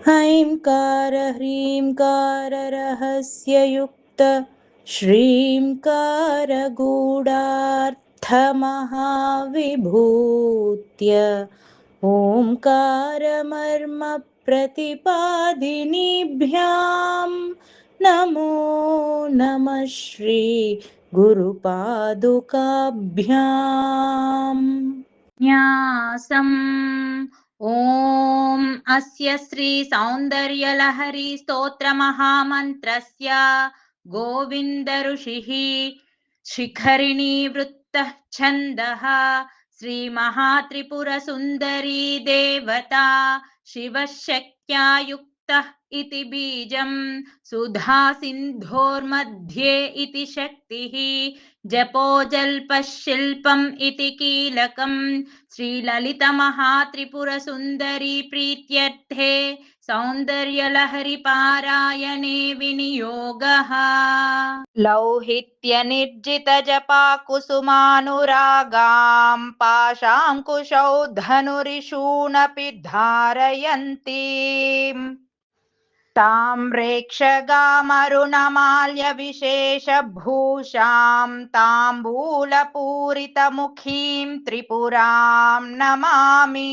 ऐङ्कार ह्रीङ्कार रहस्ययुक्त श्रीङ्कार गूढार्थमहाविभूत्य ओङ्कारमर्म प्रतिपादिनीभ्यां नमो नमः श्री गुरुपादुकाभ्याम्। न्यासम् ॐ अस्य श्री सौन्दर्यलहरी स्तोत्रमहामन्त्रस्य गोविन्द ऋषिः शिखरिणी वृत्तः छन्दः श्रीमहात्रिपुरसुन्दरी देवता शिवः शक्त्या युक्तः इति बीजम् सुधा सिन्धोर्मध्ये इति शक्तिः जपो जल्पः शिल्पम् इति कीलकम् श्रीललितमहात्रिपुरसुन्दरी प्रीत्यर्थे सौन्दर्यलहरि पारायणे विनियोगः लौहित्यनिर्जितजपा कुसुमानुरागां पाशाङ्कुशौ धनुरिषूणपि धारयन्तीम् ताम्रेक्षगामरुणमाल्यविशेषभूषां ताम्बूलपूरितमुखीं त्रिपुरां नमामि।